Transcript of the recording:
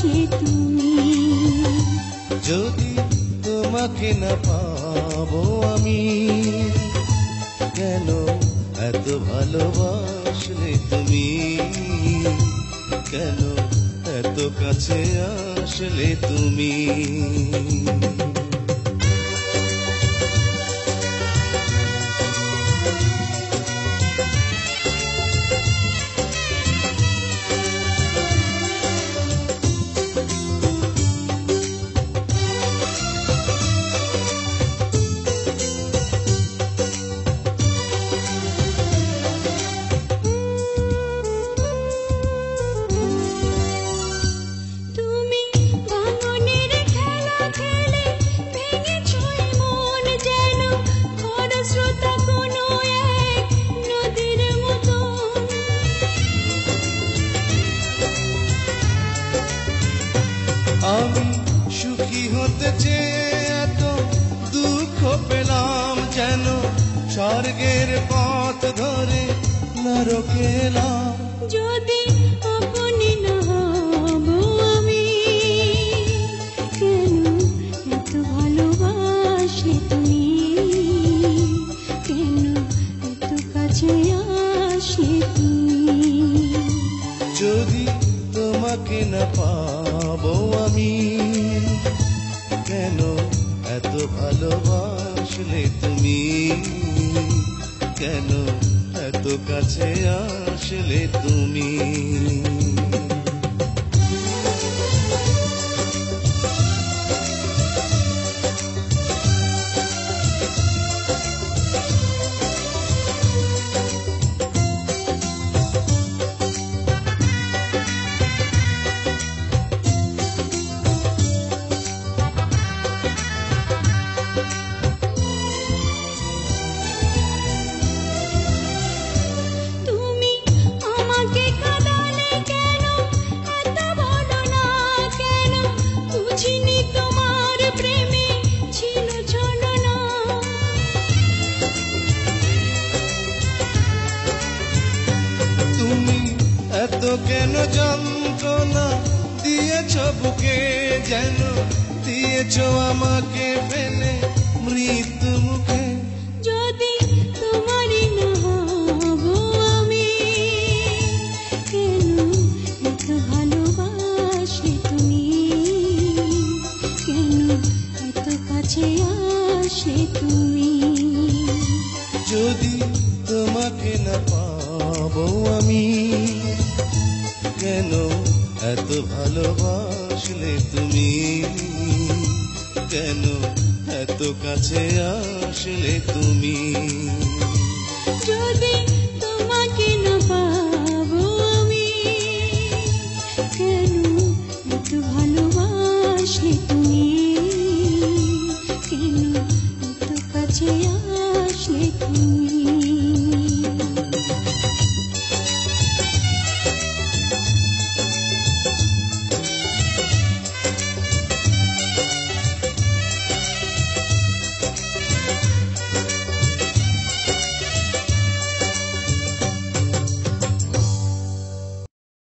ভালোবাসলে তুমি। যদি তোমাকে না পাবো আমি, কেন এত ভালোবাসলে তুমি, কেন এত কাছে আসলে তুমি। আমি সুখী হতে চেয়ে এত দুঃখ পেলাম, যেন স্বর্গের পথ ধরে নরকে এলাম। যদি আপনি না হব আমি, কেন এত ভালোবাসলে তুমি, কেন এত কাছে আসলে তুমি। যদি তোমাকে না পাবো আমি, কেন এত ভালোবাসলে তুমি, কেন এত কাছে আসলে তুমি। এত কেন যন্ত্রণা দিয়েছ বুকে, যেন দিয়েছ আমাকে ফেলে মৃত্যু মুখে। যদি তোমারই না হব আমি, কেন এত ভালোবাসলে তুমি, কেন এত কাছে আসলে তুমি। যদি তোমাকে না পাবো আমি, কেন এত ভালোবাসলে তুমি, কেন এত কাছে আসলে তুমি। যদি তোমাকে না পাবো আমি, কেন এত ভালোবাসলে তুমি, কেন এত কাছে আসলে তুমি।